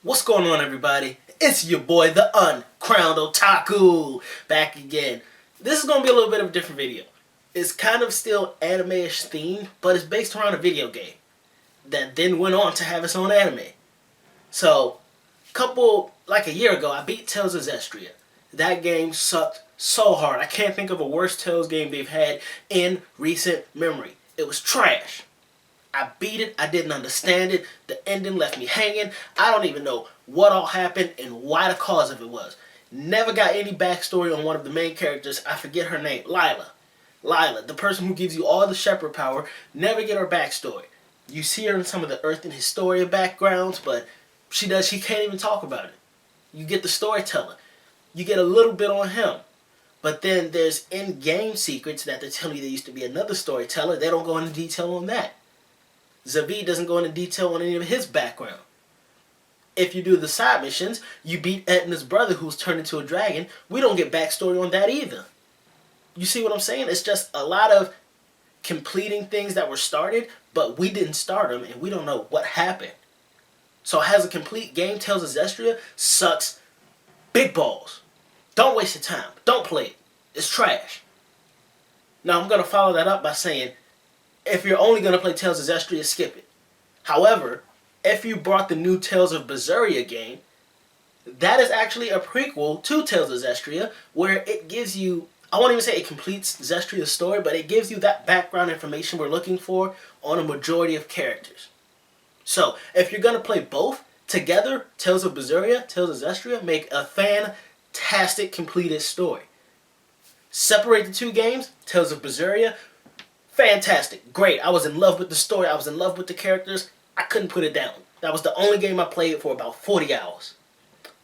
What's going on, everybody? It's your boy, the Uncrowned Otaku, back again. This is going to be a little bit of a different video. It's kind of still anime-ish themed, but it's based around a video game that then went on to have its own anime. So, like a year ago, I beat Tales of Zestiria. That game sucked so hard. I can't think of a worse Tales game they've had in recent memory. It was trash. I beat it. I didn't understand it. The ending left me hanging. I don't even know what all happened and why the cause of it was. Never got any backstory on one of the main characters. I forget her name. Lila, the person who gives you all the shepherd power. Never get her backstory. You see her in some of the Earth and Historia backgrounds, but she can't even talk about it. You get the storyteller. You get a little bit on him. But then there's in-game secrets that they tell you there used to be another storyteller. They don't go into detail on that. Zavi doesn't go into detail on any of his background. If you do the side missions, you beat Etna's brother who's turned into a dragon. We don't get backstory on that either. You see what I'm saying? It's just a lot of completing things that were started, but we didn't start them and we don't know what happened. So as a complete game, Tales of Zestiria sucks big balls. Don't waste your time. Don't play it. It's trash. Now I'm going to follow that up by saying, if you're only going to play Tales of Zestiria, skip it. However, if you brought the new Tales of Berseria game, that is actually a prequel to Tales of Zestiria, where it gives you, I won't even say it completes Zestria's story, but it gives you that background information we're looking for on a majority of characters. So, if you're going to play both together, Tales of Berseria, Tales of Zestiria, make a fantastic completed story. Separate the two games, Tales of Berseria, fantastic, great. I was in love with the story. I was in love with the characters. I couldn't put it down. That was the only game I played for about 40 hours.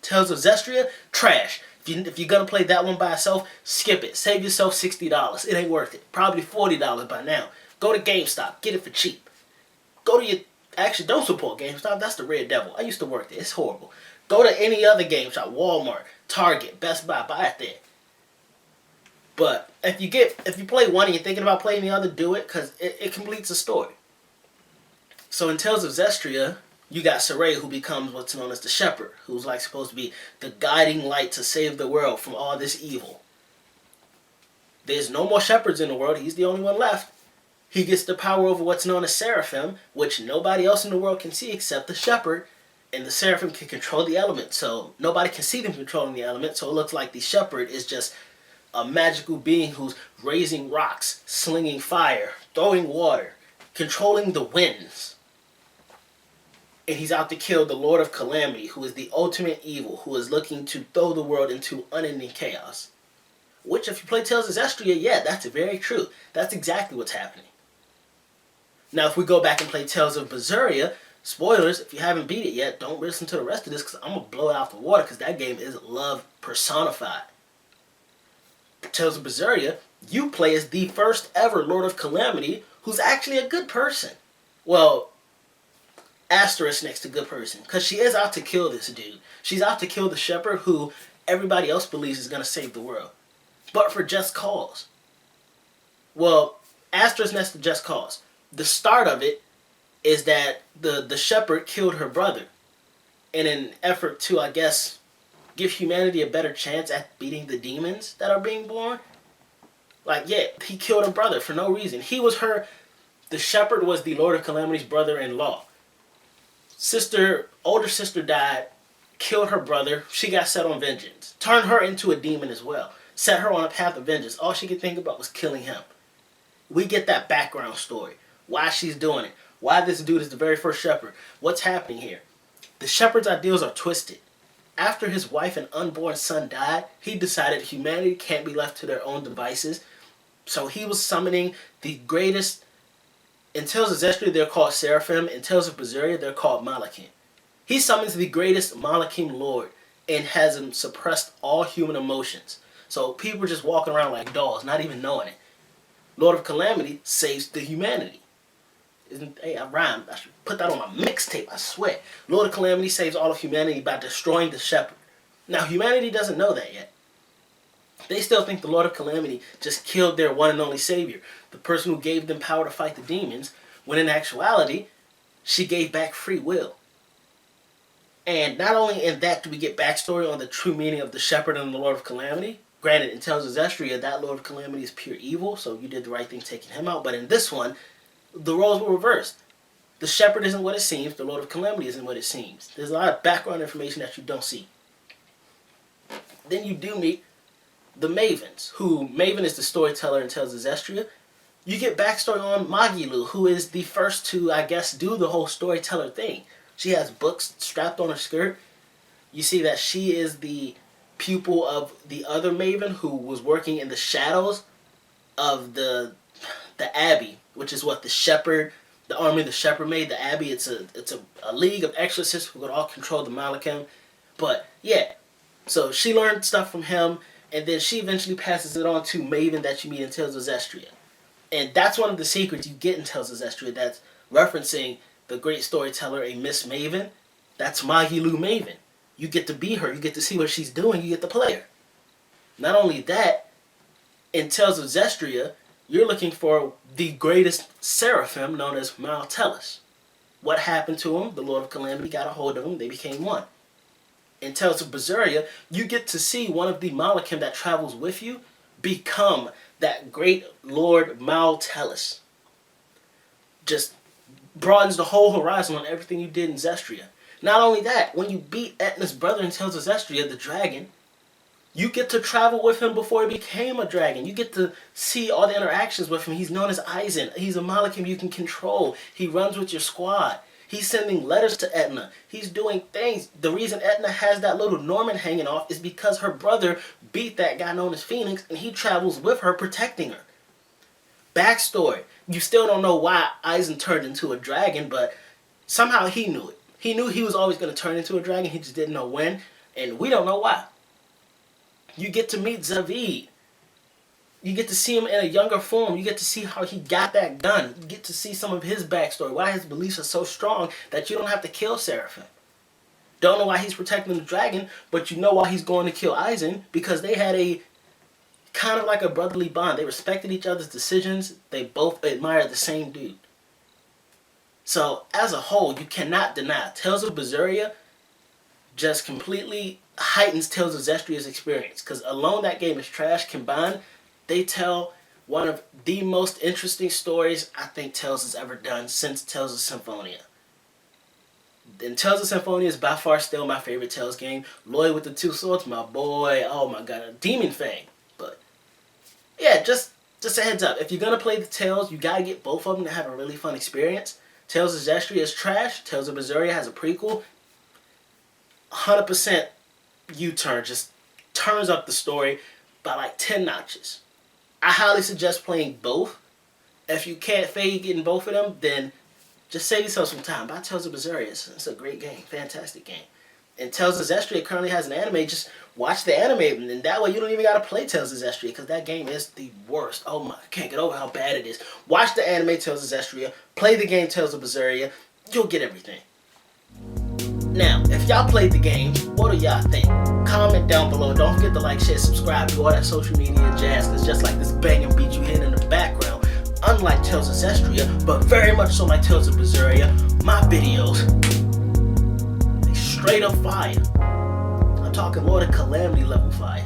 Tales of Zestiria, trash. If you're going to play that one by itself, skip it. Save yourself $60. It ain't worth it. Probably $40 by now. Go to GameStop. Get it for cheap. Actually, don't support GameStop. That's the red devil. I used to work there. It's horrible. Go to any other GameStop. Walmart, Target, Best Buy. Buy it there. But if you play one and you're thinking about playing the other, do it, because it completes the story. So in Tales of Zestiria, you got Saray, who becomes what's known as the Shepherd, who's like supposed to be the guiding light to save the world from all this evil. There's no more shepherds in the world. He's the only one left. He gets the power over what's known as Seraphim, which nobody else in the world can see except the Shepherd. And the Seraphim can control the element, so nobody can see them controlling the element. So it looks like the Shepherd is just a magical being who's raising rocks, slinging fire, throwing water, controlling the winds. And he's out to kill the Lord of Calamity, who is the ultimate evil, who is looking to throw the world into unending chaos. Which, if you play Tales of Zestiria, yeah, that's very true. That's exactly what's happening. Now, if we go back and play Tales of Berseria, spoilers, if you haven't beat it yet, don't listen to the rest of this, because I'm going to blow it out the water, because that game is love personified. Tales of Berseria, you play as the first ever Lord of Calamity, who's actually a good person. Well, asterisk next to good person, because she is out to kill this dude. She's out to kill the shepherd who everybody else believes is going to save the world. But for just cause. Well, asterisk next to just cause. The start of it is that the shepherd killed her brother in an effort to, I guess, give humanity a better chance at beating the demons that are being born. Like, yeah, he killed her brother for no reason. The shepherd was the Lord of Calamity's brother-in-law. Older sister died, killed her brother. She got set on vengeance. Turned her into a demon as well. Set her on a path of vengeance. All she could think about was killing him. We get that background story. Why she's doing it. Why this dude is the very first shepherd. What's happening here? The shepherd's ideals are twisted. After his wife and unborn son died, he decided humanity can't be left to their own devices. So he was summoning the greatest. In Tales of Zestiria, they're called Seraphim. In Tales of Berseria, they're called Malachim. He summons the greatest Malachim Lord and has him suppressed all human emotions. So people are just walking around like dolls, not even knowing it. Lord of Calamity saves the humanity. Hey, I rhymed. I should put that on my mixtape, I swear. Lord of Calamity saves all of humanity by destroying the shepherd. Now, humanity doesn't know that yet. They still think the Lord of Calamity just killed their one and only savior, the person who gave them power to fight the demons, when in actuality, she gave back free will. And not only in that do we get backstory on the true meaning of the Shepherd and the Lord of Calamity. Granted, in Tales of Zestiria, that Lord of Calamity is pure evil, so you did the right thing taking him out. But in this one, the roles were reversed. The Shepherd isn't what it seems, the Lord of Calamity isn't what it seems. There's a lot of background information that you don't see. Then you do meet the Mavens, who Maven is the storyteller in Tales of Zestria. You get backstory on Magilu, who is the first to, I guess, do the whole storyteller thing. She has books strapped on her skirt. You see that she is the pupil of the other Maven who was working in the shadows of the Abbey, which is what the Shepherd, the army the Shepherd made. The Abbey, it's a league of exorcists who could all control the Malachim. But yeah, so she learned stuff from him, and then she eventually passes it on to Maven that you meet in Tales of Zestria. And that's one of the secrets you get in Tales of Zestria that's referencing the great storyteller, a Miss Maven. That's Magilu Maven. You get to be her. You get to see what she's doing. You get to play her. Not only that, in Tales of Zestria, you're looking for the greatest seraphim known as Maltellus. What happened to him? The Lord of Calamity got a hold of him. They became one. In Tales of Berseria, you get to see one of the Malachim that travels with you become that great Lord Maltellus. Just broadens the whole horizon on everything you did in Zestria. Not only that, when you beat Etna's brother in Tales of Zestria, the dragon, you get to travel with him before he became a dragon. You get to see all the interactions with him. He's known as Eisen. He's a Malachim you can control. He runs with your squad. He's sending letters to Etna. He's doing things. The reason Etna has that little Norman hanging off is because her brother beat that guy known as Phoenix, and he travels with her protecting her. Backstory. You still don't know why Eisen turned into a dragon, but somehow he knew it. He knew he was always going to turn into a dragon. He just didn't know when, and we don't know why. You get to meet Zavid. You get to see him in a younger form. You get to see how he got that gun. You get to see some of his backstory, why his beliefs are so strong that you don't have to kill Seraphim. Don't know why he's protecting the dragon, but you know why he's going to kill Eisen, because they had a kind of like a brotherly bond. They respected each other's decisions. They both admired the same dude. So, as a whole, you cannot deny Tales of Berseria just completely heightens Tales of Zestria's experience. Because alone that game is trash. Combined, they tell one of the most interesting stories I think Tales has ever done since Tales of Symphonia. And Tales of Symphonia is by far still my favorite Tales game. Lloyd with the two swords, my boy. Oh my god, a Demon Fang. But yeah, just a heads up. If you're going to play the Tales, you got to get both of them to have a really fun experience. Tales of Zestria is trash. Tales of Berseria has a prequel. 100% U-turn. Just turns up the story by like 10 notches. I highly suggest playing both. If you can't fade getting both of them, then just save yourself some time. Buy Tales of Berseria. It's a great game. Fantastic game. And Tales of Zestria currently has an anime. Just watch the anime, and that way you don't even got to play Tales of Zestria, because that game is the worst. Oh my, I can't get over how bad it is. Watch the anime Tales of Zestria. Play the game Tales of Berseria. You'll get everything. Now, if y'all played the game, what do y'all think? Comment down below. Don't forget to like, share, subscribe, do all that social media jazz, because just like this banging beat you hear in the background, unlike Tales of Zestria, but very much so like Tales of Berseria, my videos, they straight up fire. I'm talking Lord of Calamity level fire.